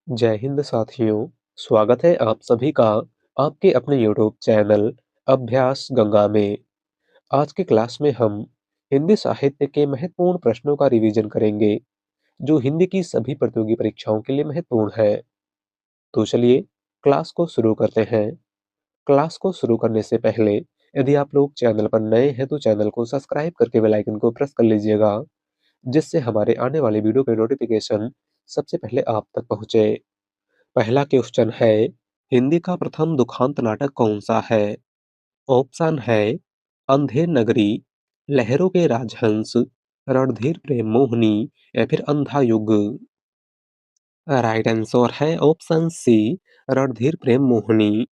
जय हिंद साथियों, स्वागत है आप सभी का आपके अपने यूट्यूब चैनल अभ्यास गंगा में। आज की क्लास में हम हिंदी साहित्य के महत्वपूर्ण प्रश्नों का रिवीजन करेंगे, जो हिंदी की सभी प्रतियोगी परीक्षाओं के लिए महत्वपूर्ण है। तो चलिए क्लास को शुरू करते हैं। क्लास को शुरू करने से पहले यदि आप लोग चैनल पर नए हैं तो चैनल को सब्सक्राइब करके बेल आइकन को प्रेस कर लीजिएगा, जिससे हमारे आने वाले वीडियो के नोटिफिकेशन सबसे पहले आप तक पहुंचे। पहला क्वेश्चन है, हिंदी का प्रथम दुखांत नाटक कौन सा है? ऑप्शन है अंधेर नगरी, लहरों के राजहंस, रणधीर प्रेम मोहिनी या फिर अंधा युग। राइट आंसर है ऑप्शन सी, रणधीर प्रेम मोहिनी।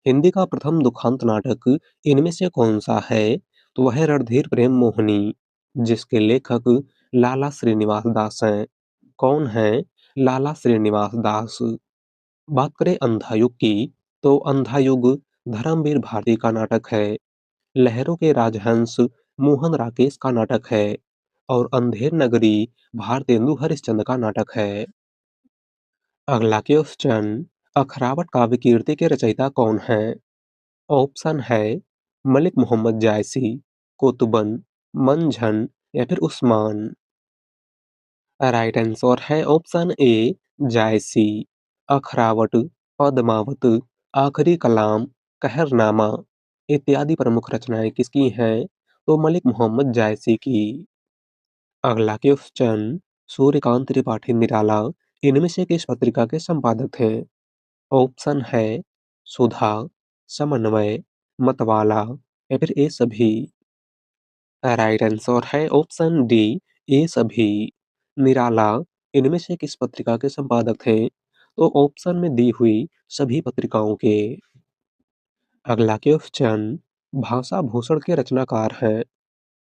हिंदी का प्रथम दुखांत नाटक इनमें से कौन सा है? तो वह है रणधीर प्रेम मोहिनी, जिसके लेखक लाला श्रीनिवास दास हैं। कौन है लाला श्रीनिवास दास? बात करें अंधायुग की, तो अंधायुग धर्मवीर भारती का नाटक है। लहरों के राजहंस मोहन राकेश का नाटक है। और अंधेर नगरी भारतेंदु हरिश्चंद्र का नाटक है। अगला क्वेश्चन, अखरावत काव्य कीर्ति के रचयिता कौन है? ऑप्शन है मलिक मोहम्मद जायसी, कुतुबन, मंझन या फिर उस्मान। राइट आंसर है ऑप्शन ए, जायसी। अखरावट, पद्मावत, आखिरी कलाम, कहरनामा इत्यादि प्रमुख रचनाएं किसकी हैं? तो मलिक मोहम्मद जायसी की। अगला क्वेश्चन, सूर्यकांत त्रिपाठी निराला इनमें से किस पत्रिका के संपादक थे? ऑप्शन है सुधा, समन्वय, मतवाला या फिर ए सभी। राइट आंसर है ऑप्शन डी, ए सभी। निराला इनमें से किस पत्रिका के संपादक थे? तो ऑप्शन में दी हुई सभी पत्रिकाओं के। अगला क्वेश्चन, भाषा भूषण के रचनाकार हैं।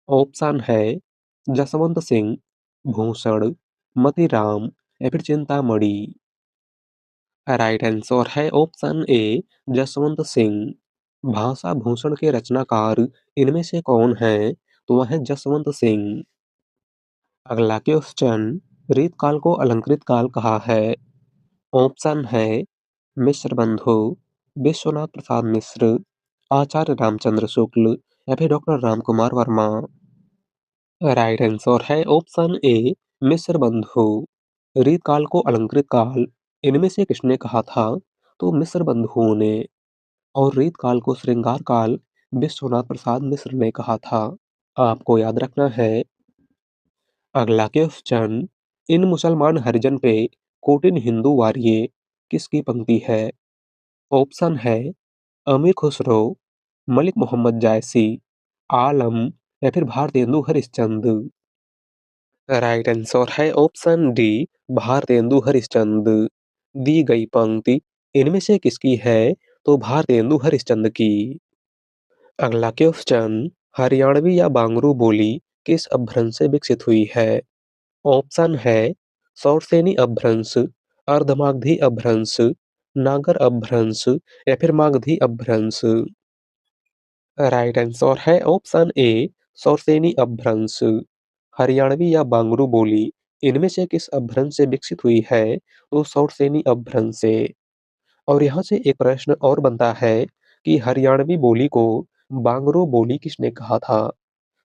ऑप्शन है जसवंत सिंह, भूषण, मतीराम या फिर चिंतामणि। राइट आंसर है ऑप्शन ए, जसवंत सिंह। भाषा भूषण के रचनाकार इनमें से कौन है? तो वह है जसवंत सिंह। अगला क्वेश्चन, रीतकाल को अलंकृत काल कहा है। ऑप्शन है मिश्र बंधु, विश्वनाथ प्रसाद मिश्र, आचार्य रामचंद्र शुक्ल या फिर doctor Ramkumar Verma. Right answer है ऑप्शन ए, मिश्र बंधु। रीतकाल को अलंकृत काल इनमें से किसने कहा था? तो मिश्र बंधुओं ने। और रीतकाल को श्रृंगार काल विश्वनाथ प्रसाद मिश्र ने कहा था। आपको याद रखना है। अगला क्वेश्चन, इन मुसलमान हरिजन पे कोटिन हिंदू वारिये किसकी पंक्ति है? ऑप्शन है अमीर खुसरो, मलिक मोहम्मद जायसी, आलम या फिर भारतेंदु हरिश्चंद्र। राइट आंसर है ऑप्शन डी, भारतेंदु हरिश्चंद्र। दी गई पंक्ति इनमें से किसकी है? तो भारतेंदु हरिश्चंद्र की। अगला क्वेश्चन, हरियाणवी या बांगरू बोली किस अपभ्रंश से विकसित हुई है? ऑप्शन है सौरसेनी अपभ्रंश, अर्धमागधी अपभ्रंश, नागर अपभ्रंश या फिर मागधी अपभ्रंश। राइट आंसर है ऑप्शन ए, सौरसेनी अपभ्रंश। हरियाणवी या बांगरू बोली इनमें से किस अपभ्रंश से विकसित हुई है? तो सौरसेनी अपभ्रंश से। और यहाँ से एक प्रश्न और बनता है कि हरियाणवी बोली को बांगरू बोली किसने कहा था?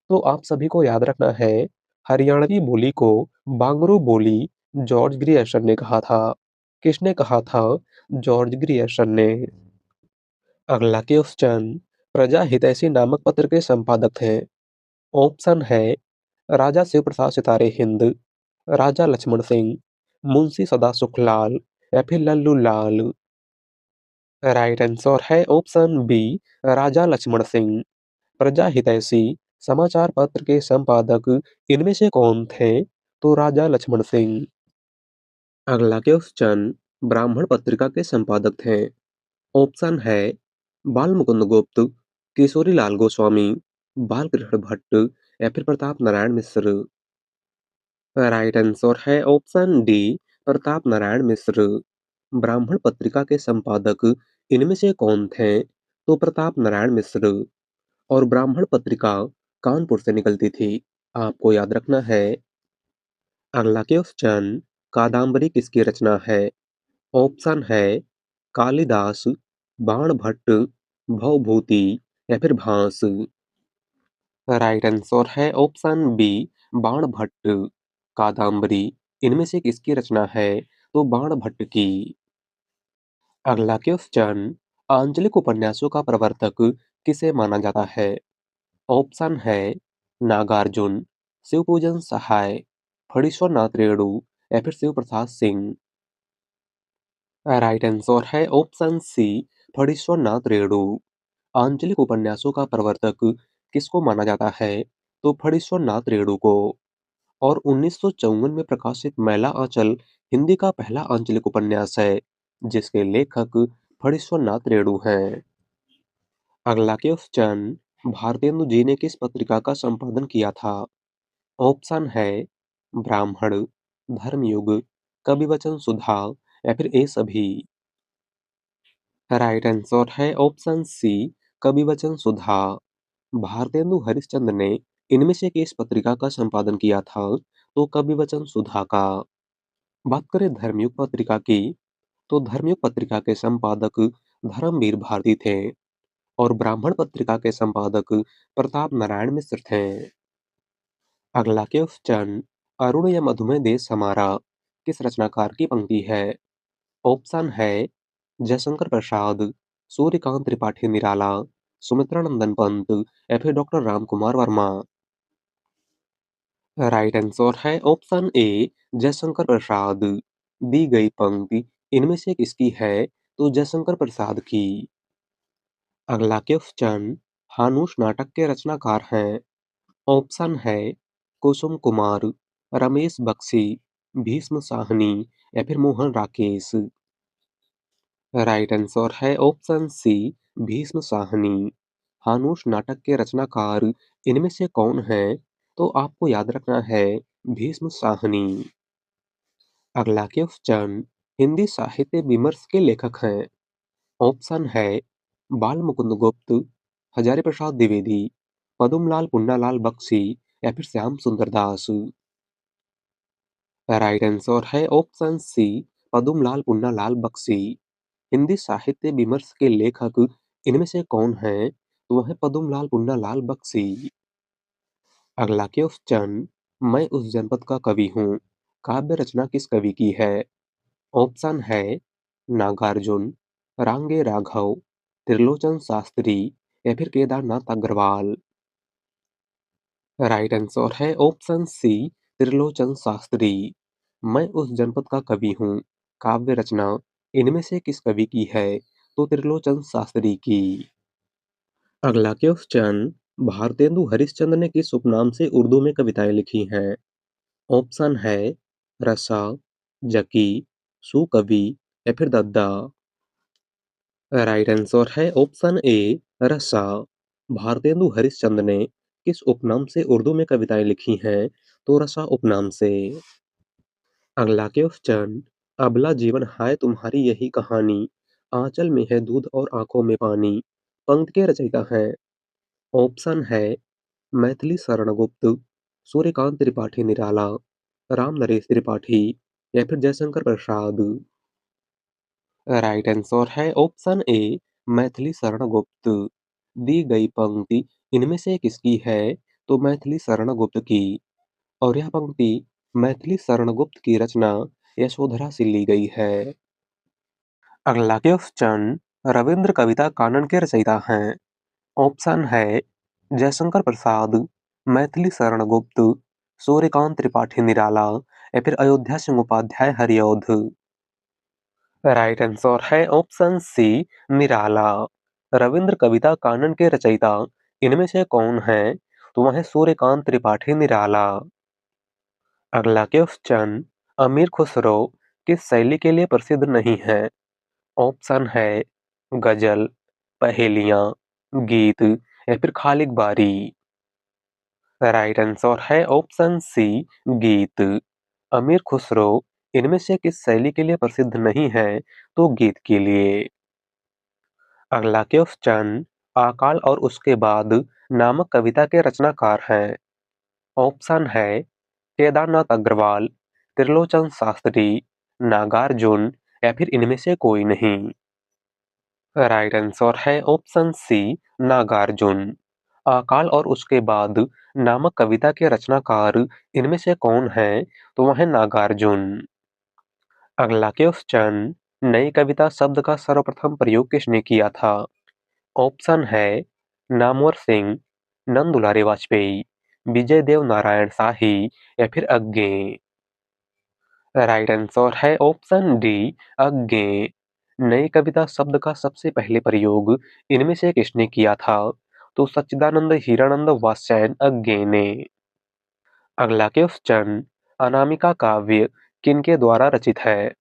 तो आप सभी को याद रखना है, हरियाणवी बोली को बांगरू बोली जॉर्ज ग्रियर्सन ने कहा था। किसने कहा था? जॉर्ज ग्रियर्सन ने। अगला क्वेश्चन, प्रजा हितैषी नामक पत्र के संपादक थे। ऑप्शन है राजा शिव प्रसाद सितारे हिंद, राजा लक्ष्मण सिंह, मुंशी सदा सुखलाल या फिर लल्लू लाल। राइट आंसर है ऑप्शन बी, राजा लक्ष्मण सिंह। प्रजा हितैषी समाचार पत्र के संपादक इनमें से कौन थे? तो राजा लक्ष्मण सिंह। अगला क्वेश्चन, ब्राह्मण पत्रिका के संपादक थे। ऑप्शन है बाल मुकुंद गुप्त, किशोरी लाल गोस्वामी, बालकृष्ण भट्ट या फिर प्रताप नारायण मिश्र। राइट आंसर है ऑप्शन डी, प्रताप नारायण मिश्र। ब्राह्मण पत्रिका के संपादक इनमें से कौन थे? तो प्रताप नारायण मिश्र। और ब्राह्मण पत्रिका कानपुर से निकलती थी। आपको याद रखना है। अगला क्वेश्चन, कादम्बरी किसकी रचना है? ऑप्शन है कालिदास, बाणभट्ट, भवभूति या फिर भास। राइट आंसर है ऑप्शन बी, बाणभट्ट। कादम्बरी इनमें से किसकी रचना है? तो बाणभट्ट की। अगला क्वेश्चन, आंचलिक उपन्यासों का प्रवर्तक किसे माना जाता है? ऑप्शन है नागार्जुन, शिवपूजन सहाय, फणीश्वर नाथ रेणु या फिर शिव प्रसाद सिंह। राइट आंसर है ऑप्शन सी, फणीश्वर नाथ रेणु। आंचलिक उपन्यासों का प्रवर्तक किसको माना जाता है? तो फणीश्वर नाथ रेणु को। और 1954 में प्रकाशित मैला आंचल हिंदी का पहला आंचलिक उपन्यास है, जिसके लेखक फणीश्वर नाथ रेणु हैं। अगला क्वेश्चन, भारतेंदु जी ने किस पत्रिका का संपादन किया था? ऑप्शन है ब्राह्मण, धर्मयुग, कविवचन सुधा या फिर ए सभी। राइट आंसर है ऑप्शन सी, कविवचन सुधा। भारतेंदु हरिश्चंद्र ने इनमें से किस पत्रिका का संपादन किया था? तो कविवचन सुधा का। बात करें धर्मयुग पत्रिका की, तो धर्मयुग पत्रिका के संपादक धर्मवीर भारती थे और ब्राह्मण पत्रिका के संपादक प्रताप नारायण मिश्र थे। अगला क्वेश्चन, अरुण या मधुमेह देश हमारा किस रचनाकार की पंक्ति है? ऑप्शन है जयशंकर प्रसाद, सूर्यकांत त्रिपाठी निराला, सुमित्रा नंदन पंत या फिर doctor Ram Kumar Verma. Right answer है ऑप्शन ए, जयशंकर प्रसाद। दी गई पंक्ति इनमें से किसकी है? तो जयशंकर प्रसाद की। अगला क्वेश्चन, हानुश नाटक के रचनाकार हैं। ऑप्शन है कुसुम कुमार, रमेश बख्शी, भीष्म साहनी या फिर मोहन राकेश। राइट आंसर है ऑप्शन सी, भीष्म साहनी। हानुश नाटक के रचनाकार इनमें से कौन है? तो आपको याद रखना है भीष्म साहनी। अगला क्वेश्चन, हिंदी साहित्य विमर्श के लेखक हैं। ऑप्शन है बाल मुकुंद गुप्त, हजारी प्रसाद द्विवेदी, पद्मलाल पुन्नालाल बख्शी या फिर श्याम सुंदर दास। राइट आंसर है ऑप्शन सी, पद्मलाल पुन्नालाल बख्शी। हिंदी साहित्य विमर्श के लेखक इनमें से कौन है? तो वह है पद्मलाल पुन्नालाल बख्शी। अगला क्वेश्चन, मैं उस जनपद का कवि हूँ काव्य रचना किस कवि की है? ऑप्शन है नागार्जुन, रांगे राघव, त्रिलोचन शास्त्री या फिर केदारनाथ अग्रवाल। राइट आंसर है ऑप्शन सी, त्रिलोचन शास्त्री। मैं उस जनपद का कवि हूँ काव्य रचना इनमें से किस कवि की है? तो त्रिलोचन शास्त्री की। अगला क्वेश्चन, भारतेंदु हरिश्चंद्र ने किस उपनाम से उर्दू में कविताएं लिखी हैं? ऑप्शन है रसा, जकी, सुकवि या फिर दद्दा। राइट आंसर है ऑप्शन ए, रसा। भारतेंदु हरिश्चंद्र ने किस उपनाम से उर्दू में कविताएं लिखी हैं? तो रसा उपनाम से। अगला क्वेश्चन, अबला जीवन हाय तुम्हारी यही कहानी, आंचल में है दूध और आंखों में पानी, पंक्ति के रचयिता हैं। ऑप्शन है मैथिली शरण गुप्त, सूर्यकांत त्रिपाठी निराला, राम नरेश त्रिपाठी या फिर जयशंकर प्रसाद। राइट आंसर है ऑप्शन ए, मैथिली शरण गुप्त। दी गई पंक्ति इनमें से किसकी है? तो मैथिली शरण गुप्त की। और यह पंक्ति मैथिली शरण गुप्त की रचना यशोधरा से ली गई है। अगला क्वेश्चन, रविंद्र कविता कानन के रचयिता हैं। ऑप्शन है जयशंकर प्रसाद, मैथिली शरण गुप्त, सूर्यकांत त्रिपाठी निराला या फिर अयोध्या सिंह उपाध्याय हरिऔध। राइट आंसर है ऑप्शन सी, निराला। रविंद्र कविता कानन के रचयिता इनमें से कौन है? तो वह है सूर्यकांत त्रिपाठी निराला। अगला क्वेश्चन, अमीर खुसरो किस शैली के लिए प्रसिद्ध नहीं है? ऑप्शन है गजल, पहेलियां, गीत या फिर खालिक बारी। राइट आंसर है ऑप्शन सी, गीत। अमीर खुसरो इनमें से किस शैली के लिए प्रसिद्ध नहीं है? तो गीत के लिए। अगला क्वेश्चन, अकाल और उसके बाद नामक कविता के रचनाकार हैं। ऑप्शन है केदारनाथ अग्रवाल, त्रिलोचन शास्त्री, नागार्जुन या फिर इनमें से कोई नहीं? राइट आंसर है ऑप्शन सी, नागार्जुन। अकाल और उसके बाद नामक कविता के रचनाकार इनमें से कौन है? तो वह है नागार्जुन। अगला क्वेश्चन, नई कविता शब्द का सर्वप्रथम प्रयोग किसने किया था? ऑप्शन है नामवर सिंह, नंद दुलारे वाजपेयी, विजय देव नारायण शाही या फिर अज्ञे। राइट आंसर है ऑप्शन डी, अज्ञे। नई कविता शब्द का सबसे पहले प्रयोग इनमें से किसने किया था? तो सच्चिदानंद हीरानंद वात्स्यायन अज्ञे ने। अगला क्वेश्चन, अनामिका काव्य किनके द्वारा रचित है?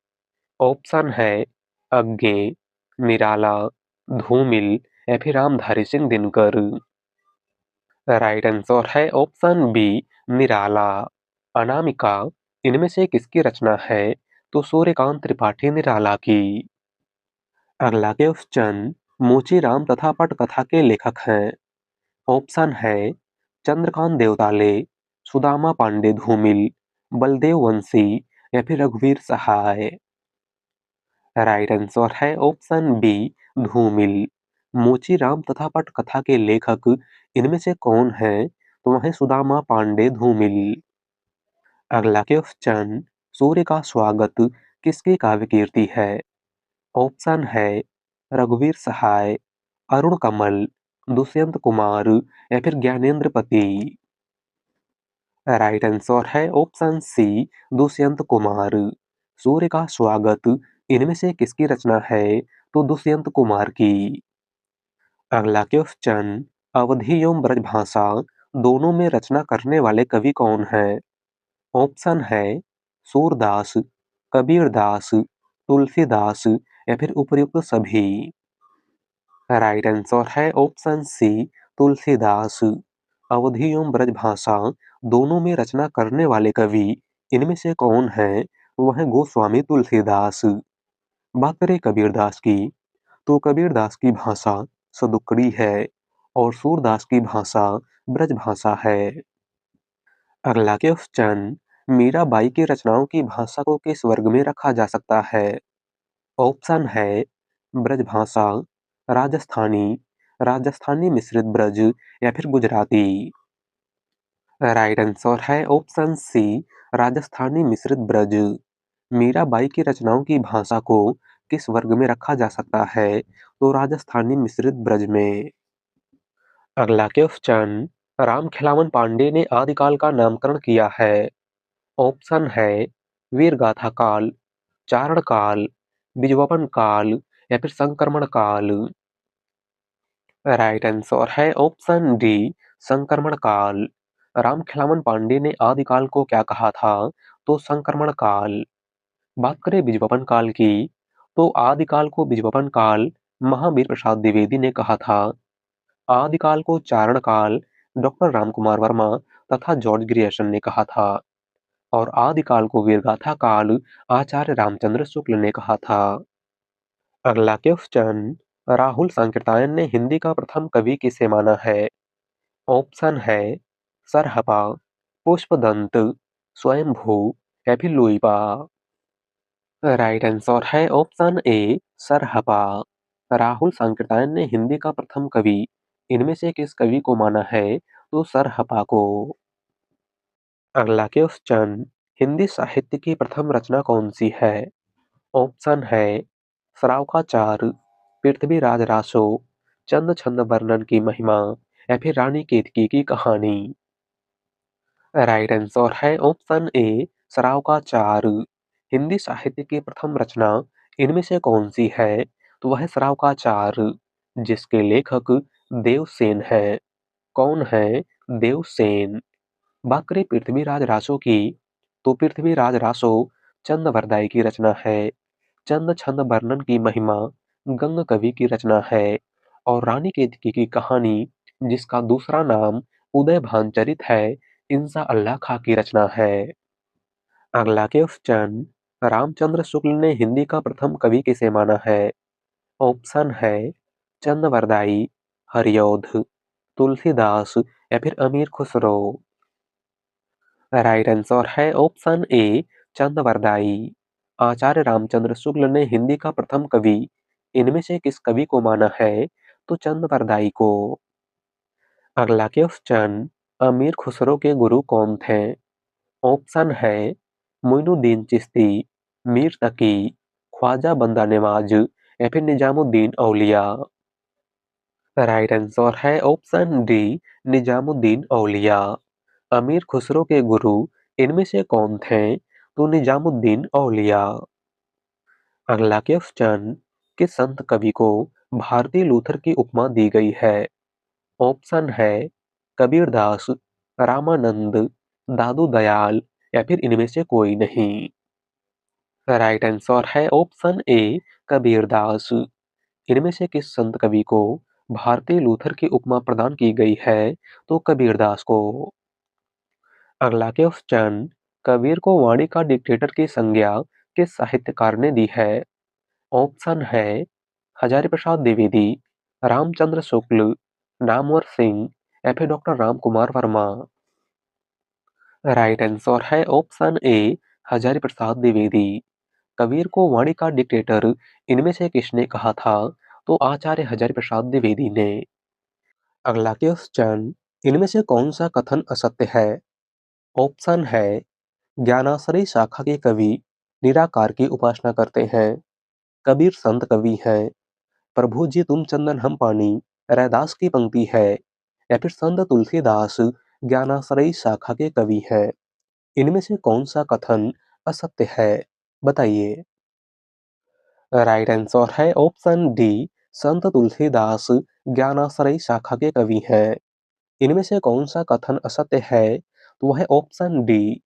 ऑप्शन है अज्ञे, निराला, धूमिल या फिर रामधारी सिंह दिनकर। राइट आंसर है ऑप्शन बी, निराला। अनामिका इनमें से किसकी रचना है? तो सूर्यकांत त्रिपाठी निराला की। अगला क्वेश्चन, मोचीराम तथा पटकथा के लेखक हैं? ऑप्शन है चंद्रकांत देवताले, सुदामा पांडे धूमिल, बलदेव वंशी या फिर रघुवीर सहाय। राइट आंसर है ऑप्शन बी, धूमिल। मोचीराम तथा पटकथा के लेखक इनमें से कौन है? तो वह है सुदामा पांडे धूमिल। अगला क्वेश्चन, सूर्य का स्वागत किसकी काव्य कीर्ति है? ऑप्शन है रघुवीर सहाय, अरुण कमल, दुष्यंत कुमार या फिर ज्ञानेंद्र पति। राइट आंसर है ऑप्शन सी, दुष्यंत कुमार। सूर्य का स्वागत इनमें से किसकी रचना है? तो दुष्यंत कुमार की। अगला क्वेश्चन, अवधी एवं ब्रजभाषा दोनों में रचना करने वाले कवि कौन हैं? ऑप्शन है सूरदास, कबीरदास, तुलसीदास या फिर उपर्युक्त सभी। राइट आंसर है ऑप्शन सी, तुलसीदास। अवधी एवं ब्रजभाषा दोनों में रचना करने वाले कवि इनमें से कौन है? वह है गोस्वामी तुलसीदास। बात करें कबीरदास की, तो कबीरदास की भाषा सदुक्कड़ी है और सूरदास की भाषा ब्रजभाषा है। अगला क्वेश्चन, मीराबाई की रचनाओं की भाषा को किस वर्ग में रखा जा सकता है? ऑप्शन है ब्रजभाषा, राजस्थानी, राजस्थानी मिश्रित ब्रज या फिर गुजराती। राइट आंसर है ऑप्शन सी, राजस्थानी मिश्रित ब्रज। मीराबाई की रचनाओं की भाषा को किस वर्ग में रखा जा सकता है? तो राजस्थानी मिश्रित ब्रज में। अगला क्वेश्चन, राम खिलावन पांडे ने आदिकाल का नामकरण किया है? ऑप्शन है वीरगाथा काल, चारण काल, बीजवपन काल या फिर संक्रमण काल। राइट आंसर है ऑप्शन डी, संक्रमण काल। राम खिलावन पांडे ने आदिकाल को क्या कहा था? तो संक्रमण काल। बात करें बीजवपन काल की, तो आदिकाल को बीजवपन काल महावीर प्रसाद द्विवेदी ने कहा था। आदिकाल को चारण काल डॉक्टर रामकुमार वर्मा तथा जॉर्ज ग्रियर्सन ने कहा था और आदिकाल को वीरगाथा काल आचार्य रामचंद्र शुक्ल ने कहा था। अगला क्वेश्चन, राहुल सांकृत्यायन ने हिंदी का प्रथम कवि किसे माना है? ऑप्शन है सरहपा, पुष्पदंत, स्वयंभू या फिर लुइपा। राइट आंसर है ऑप्शन ए, सरहपा। राहुल सांकृत्यायन ने हिंदी का प्रथम कवि इनमें से किस कवि को माना है? तो सरहपा को। अगला क्वेश्चन, हिंदी साहित्य की प्रथम रचना कौन सी है? ऑप्शन है सरावकाचार, पृथ्वीराज रासो, चंद छंद वर्णन की महिमा या फिर रानी केतकी की कहानी। राइट आंसर है ऑप्शन ए, सरावकाचार। हिंदी साहित्य की प्रथम रचना इनमें से कौन सी है? तो वह है सरावकाचार, जिसके लेखक देवसेन है। कौन है? देवसेन। बात करें पृथ्वीराज रासो की, तो पृथ्वीराज रासो चंद की रचना है। चंद छंद वर्णन की महिमा गंग कवि की रचना है और रानी केतकी की कहानी, जिसका दूसरा नाम उदय भानचरित है, इंसा अल्लाह खां की रचना है। अगला क्वेश्चन, रामचंद्र शुक्ल ने हिंदी का प्रथम कवि किसे माना है? ऑप्शन है चंदवरदाई, हरिऔध, तुलसीदास या फिर अमीर खुसरो। राइट आंसर है ऑप्शन ए, चंदवरदाई। आचार्य रामचंद्र शुक्ल ने हिंदी का प्रथम कवि इनमें से किस कवि को माना है? तो चंद बरदाई को। अगला क्वेश्चन, अमीर खुसरो के गुरु कौन थे? ऑप्शन है मोइनुद्दीन चिश्ती, मीर तकी, ख्वाजा बंदा नवाज या फिर निजामुद्दीन औलिया। राइट आंसर है ऑप्शन डी, निजामुद्दीन औलिया। अमीर खुसरो के गुरु इनमें से कौन थे? तो निजामुद्दीन औलिया। अगला क्वेश्चन, किस संत कवि को भारतीय लूथर की उपमा दी गई है? ऑप्शन है कबीरदास, रामानंद, दादू दयाल या फिर इनमें से कोई नहीं। राइट आंसर है ऑप्शन ए, कबीरदास। इनमें से किस संत कवि को भारतीय लूथर की उपमा प्रदान की गई है? तो कबीरदास को। अगला क्वेश्चन, कबीर को वाणी का डिक्टेटर की संज्ञा किस साहित्यकार ने दी है? ऑप्शन है हजारी प्रसाद द्विवेदी, रामचंद्र शुक्ल, नामवर सिंह या फिर doctor Ram Kumar Verma. Right answer है ऑप्शन ए, हजारी प्रसाद द्विवेदी। कबीर को वाणी का डिक्टेटर इनमें से किसने कहा था? तो आचार्य हजारी प्रसाद द्विवेदी ने। अगला क्वेश्चन, इनमें से कौन सा कथन असत्य है? ऑप्शन है ज्ञानाश्रयी शाखा के कवि निराकार की उपासना करते हैं, कबीर संत कवि हैं, प्रभु जी तुम चंदन हम पानी रैदास की पंक्ति है या फिर संत तुलसीदास ज्ञानाश्रयी शाखा के कवि हैं। इनमें से कौन सा कथन असत्य है? बताइए। राइट आंसर है ऑप्शन डी, संत तुलसीदास ज्ञानाश्रयी शाखा के कवि हैं। इनमें से कौन सा कथन असत्य है? तो वह है ऑप्शन डी,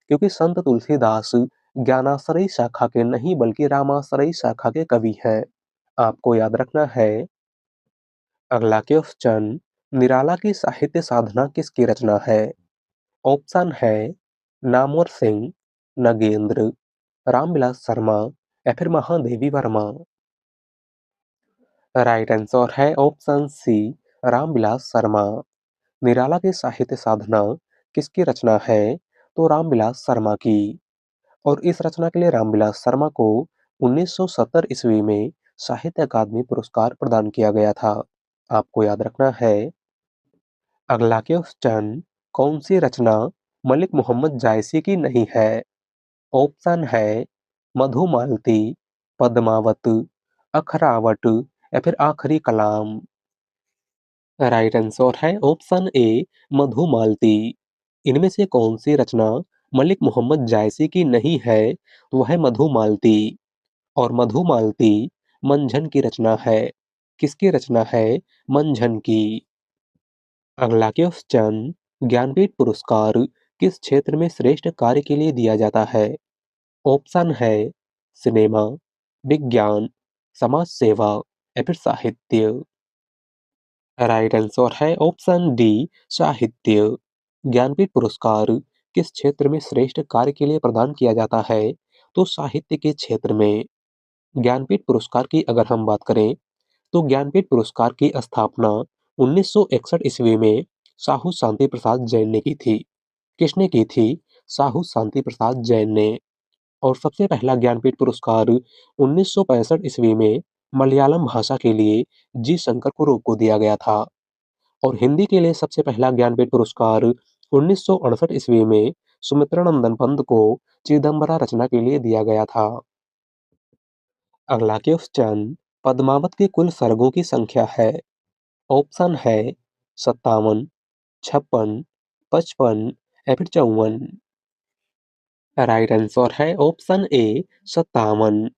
क्योंकि संत तुलसीदास ज्ञानाश्रयी शाखा के नहीं बल्कि रामाश्रयी शाखा के कवि हैं। आपको याद रखना है। अगला क्वेश्चन, निराला की साहित्य साधना किसकी रचना है? ऑप्शन है नामवर सिंह, नगेंद्र, रामविलास शर्मा या फिर महादेवी वर्मा। राइट आंसर है ऑप्शन सी, रामविलास शर्मा। निराला की साहित्य साधना किसकी रचना है? तो रामविलास शर्मा की। और इस रचना के लिए रामविलास शर्मा को 1970 ईस्वी में साहित्य अकादमी पुरस्कार प्रदान किया गया था। आपको याद रखना है। अगला क्वेश्चन, कौन सी रचना मलिक मोहम्मद जायसी की नहीं है? ऑप्शन है मधुमालती, पद्मावत, अखरावट या फिर आखिरी कलाम। राइट आंसर है ऑप्शन ए, मधुमालती। इनमें से कौन सी रचना मलिक मोहम्मद जायसी की नहीं है? तो वह है मधुमालती। और मधुमालती मंझन की रचना है। किसकी रचना है? मंझन की। अगला क्वेश्चन, ज्ञानपीठ पुरस्कार किस क्षेत्र में श्रेष्ठ कार्य के लिए दिया जाता है? ऑप्शन है सिनेमा, विज्ञान, समाज सेवा या फिर साहित्य। राइट आंसर है ऑप्शन डी, साहित्य। ज्ञानपीठ पुरस्कार किस क्षेत्र में श्रेष्ठ कार्य के लिए प्रदान किया जाता है? तो साहित्य के क्षेत्र में। ज्ञानपीठ पुरस्कार की अगर हम बात करें तो ज्ञानपीठ पुरस्कार की स्थापना 1961 ईस्वी में साहू शांति प्रसाद जैन ने की थी। किसने की थी? साहू शांति प्रसाद जैन ने। और सबसे पहला ज्ञानपीठ पुरस्कार 1965 ईस्वी में मलयालम भाषा के लिए जी शंकर कुरुप को दिया गया था। और हिंदी के लिए सबसे पहला ज्ञानपीठ पुरस्कार 1968 ईस्वी में सुमित्रानंदन पंत को चिदम्बरा रचना के लिए दिया गया था। अगला क्वेश्चन, पद्मावत के कुल सर्गों की संख्या है? ऑप्शन है 57, 56, 55 या फिर 54। राइट आंसर है ऑप्शन ए, 57।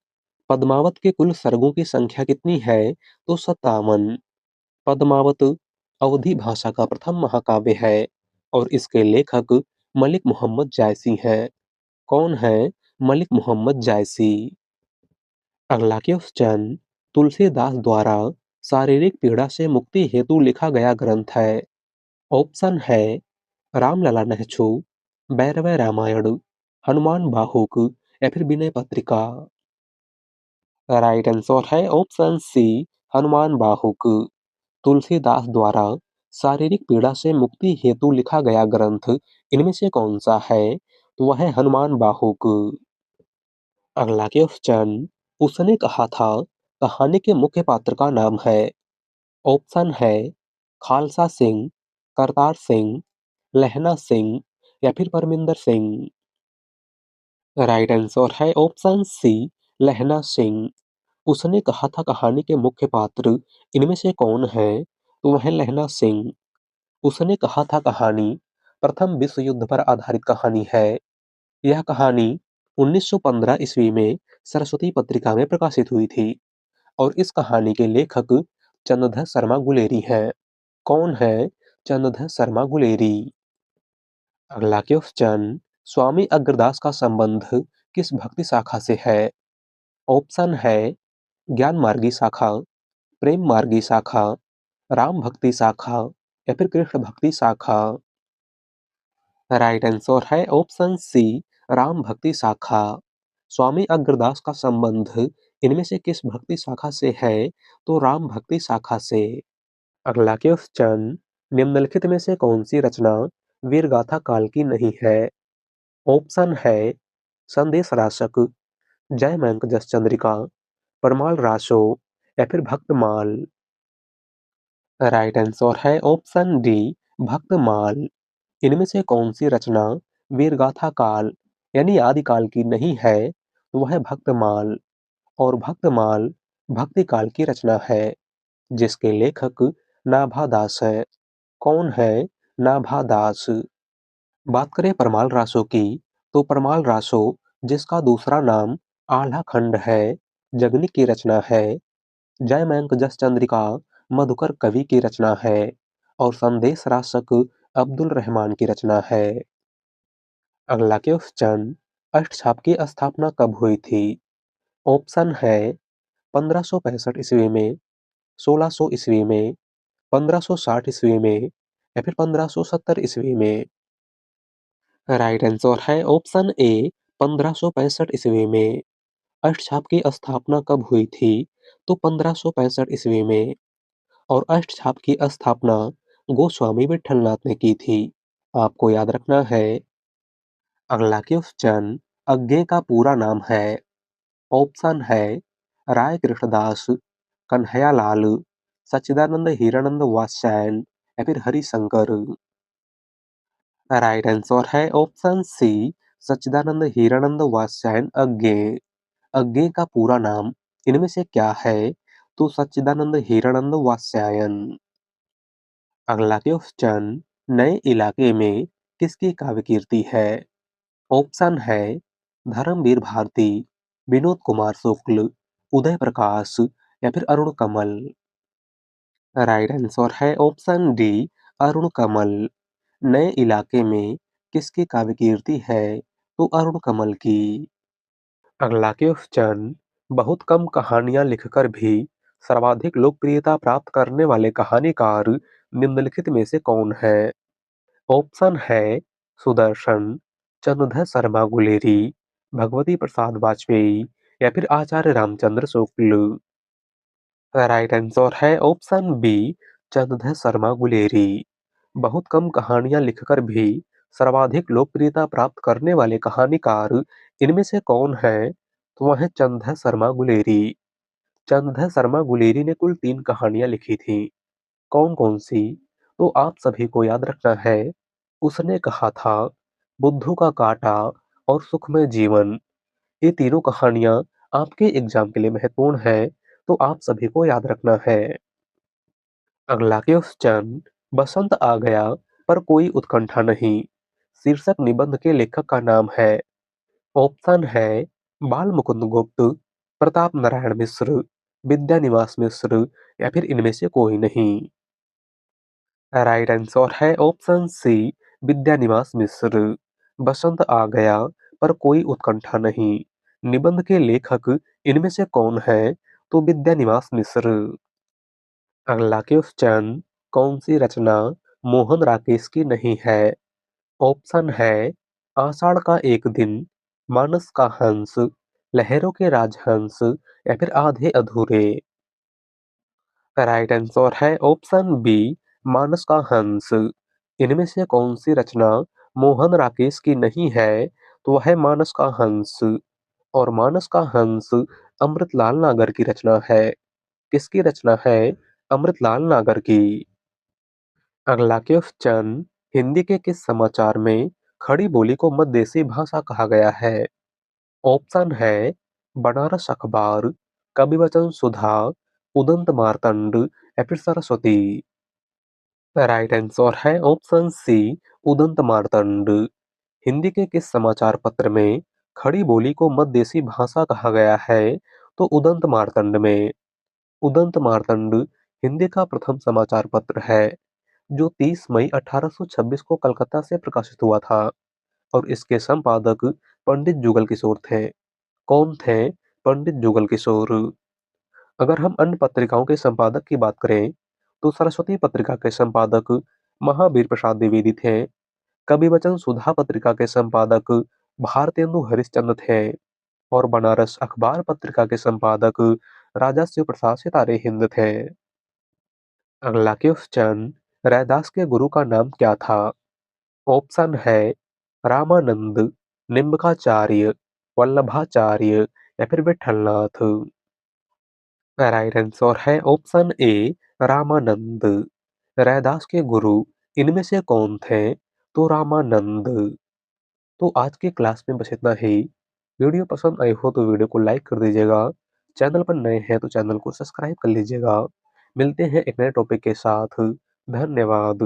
पद्मावत के कुल सर्गों की संख्या कितनी है? तो 57। पद्मावत अवधी भाषा का प्रथम महाकाव्य है और इसके लेखक मलिक मोहम्मद जायसी हैं। कौन है मलिक मोहम्मद जायसी? अगला क्वेश्चन, तुलसीदास द्वारा शारीरिक पीड़ा से मुक्ति हेतु लिखा गया ग्रंथ है? ऑप्शन है रामलला नहछु, भैरव रामायण, हनुमान बाहुक या फिर विनय पत्रिका। राइट आंसर है ऑप्शन सी, हनुमान बाहुक। तुलसीदास द्वारा शारीरिक पीड़ा से मुक्ति हेतु लिखा गया ग्रंथ इनमें से कौन सा है? तो वह है हनुमान बाहुक। अगला क्वेश्चन, उसने कहा था कहानी के मुख्य पात्र का नाम है। ऑप्शन है खालसा सिंह, करतार सिंह, लहना सिंह या फिर परमिंदर सिंह। राइट आंसर है ऑप्शन सी, लहना सिंह। उसने कहा था कहानी के मुख्य पात्र इनमें से कौन है, तो वह लहना सिंह। उसने कहा था कहानी प्रथम विश्व युद्ध पर आधारित कहानी है। यह कहानी 1915 ईस्वी में सरस्वती पत्रिका में प्रकाशित हुई थी और इस कहानी के लेखक चंद्रधर शर्मा गुलेरी हैं। कौन है चंद्रधर शर्मा गुलेरी? अगला क्वेश्चन, स्वामी अग्रदास का संबंध किस भक्ति शाखा से है? ऑप्शन है ज्ञान मार्गी शाखा, प्रेम मार्गी शाखा, राम भक्ति शाखा या फिर कृष्ण भक्ति शाखा। राइट आंसर है ऑप्शन सी, राम भक्ति शाखा। स्वामी अग्रदास का संबंध इनमें से किस भक्ति शाखा से है, तो राम भक्ति शाखा से। अगला क्वेश्चन, निम्नलिखित में से कौन सी रचना वीरगाथा काल की नहीं है? ऑप्शन है संदेश राशक, जयमंक जस चंद्रिका, परमाल रासो या फिर भक्तमाल। राइट आंसर है ऑप्शन डी, भक्तमाल। इनमें से कौन सी रचना वीरगाथा काल यानी आदिकाल की नहीं है, तो वह भक्तमाल। और भक्तमाल भक्ति काल की रचना है जिसके लेखक नाभादास है। कौन है नाभादास? बात करें परमाल रासो की, तो परमाल रासो जिसका दूसरा नाम आल्हा खंड है, जगनी की रचना है। जयमंक जस चंद्रिका मधुकर कवि की रचना है और संदेश रासक अब्दुल रहमान की रचना है। अगला क्वेश्चन, अष्टछाप की स्थापना कब हुई थी? ऑप्शन है 1565 ईस्वी में, 1600 ईस्वी में, 1560 ईस्वी में या फिर 1570 ईस्वी में। राइट आंसर है ऑप्शन ए, 1565 ईस्वी में। अष्टछाप की स्थापना कब हुई थी, तो 1565 ईस्वी में। और अष्टछाप की स्थापना गोस्वामी विठलनाथ ने की थी। आपको याद रखना है। अगला क्वेश्चन, अज्ञे का पूरा नाम है। ऑप्शन है राय कृष्णदास, कन्हैयालाल, सच्चिदानंद हीरानंद वात्स्यायन या फिर हरिशंकर। राइट आंसर है ऑप्शन सी, सच्चिदानंद हीरानंद वात्स्यायन अज्ञे। अज्ञे का पूरा नाम इनमें से क्या है, तो सच्चिदानंद हीरानंद वात्स्यायन। अगला क्वेश्चन, नए इलाके में किसकी काव्य कीर्ति है? ऑप्शन है धर्मवीर भारती, विनोद कुमार शुक्ल, उदय प्रकाश या फिर अरुण कमल। राइट आंसर है ऑप्शन डी, अरुण कमल। नए इलाके में किसकी काव्य कीर्ति है, तो अरुण कमल की। अगला क्वेश्चन, बहुत कम कहानियां लिखकर भी सर्वाधिक लोकप्रियता प्राप्त करने वाले कहानीकार निम्नलिखित में से कौन है? ऑप्शन है सुदर्शन, चंद्रधर शर्मा गुलेरी, भगवती प्रसाद वाजपेयी या फिर आचार्य रामचंद्र शुक्ल। राइट आंसर है ऑप्शन बी, चंद्रधर शर्मा गुलेरी। बहुत कम कहानियां लिखकर भी सर्वाधिक लोकप्रियता प्राप्त करने वाले कहानीकार इनमें से कौन है, तो वह है चंद्रधर शर्मा गुलेरी। चंद्रधर शर्मा गुलेरी ने कुल 3 कहानियां लिखी थी। कौन कौन सी, तो आप सभी को याद रखना है। उसने कहा था, बुद्धू का कांटा और सुखमय जीवन। ये तीनों कहानियां आपके एग्जाम के लिए महत्वपूर्ण है, तो आप सभी को याद रखना है। अगला क्वेश्चन, बसंत आ गया पर कोई उत्कंठा नहीं शीर्षक निबंध के लेखक का नाम है। ऑप्शन है बाल मुकुंद गुप्त, प्रताप नारायण मिश्र, विद्यानिवास मिश्र या फिर इनमें से कोई नहीं। राइट आंसर है ऑप्शन सी, विद्यानिवास मिश्र। बसंत आ गया पर कोई उत्कंठा नहीं निबंध के लेखक इनमें से कौन है, तो विद्यानिवास मिश्र। अगला क्वेश्चन, कौन सी रचना मोहन राकेश की नहीं है? ऑप्शन है आषाढ़ का एक दिन, मानस का हंस, लहरों के राजहंस या फिर आधे अधूरे। राइट आंसर है ऑप्शन बी, मानस का हंस। इनमें से कौन सी रचना मोहन राकेश की नहीं है, तो वह है मानस का हंस। और मानस का हंस अमृतलाल नागर की रचना है। किसकी रचना है? अमृतलाल नागर की। अगला क्वेश्चन, हिंदी के किस समाचार में खड़ी बोली को मध्यदेशी भाषा कहा गया है? ऑप्शन है बनारस अखबार, कविवचन सुधा, उदंत मार्तंड या फिर सरस्वती। राइट आंसर है ऑप्शन सी, उदंत मार्तंड। हिंदी के किस समाचार पत्र में खड़ी बोली को मध्यदेशी भाषा कहा गया है? तो उदंत मार्तंड में। उदंत मार्तंड हिंदी का प्रथम समाचार पत्र है जो 30 मई 1826 को कलकत्ता से प्रकाशित हुआ था और इसके संपादक पंडित जुगल किशोर थे। कौन थे पंडित जुगल किशोर? अगर हम अन्य पत्रिकाओं के संपादक की बात करें तो सरस्वती पत्रिका के संपादक महावीर प्रसाद द्विवेदी थे। कविवचन सुधा पत्रिका के संपादक भारतेंदु हरिश्चंद्र थे और बनारस अखबार पत्रिका के संपादक राजा शिव प्रसाद सितारे हिंद थे। अगला क्वेश्चन, रैदास के गुरु का नाम क्या था? ऑप्शन है रामानंद, निम्बकाचार्य, वल्लभाचार्य या फिर विठलनाथ। राइट आंसर है ऑप्शन ए, रामानंद। रैदास के गुरु इनमें से कौन थे? तो रामानंद। तो आज के क्लास में बस इतना ही। वीडियो पसंद आई हो तो वीडियो को लाइक कर दीजिएगा। चैनल पर नए हैं तो चैनल को सब्सक्राइब कर लीजिएगा। मिलते हैं एक नए टॉपिक के साथ। धन्यवाद।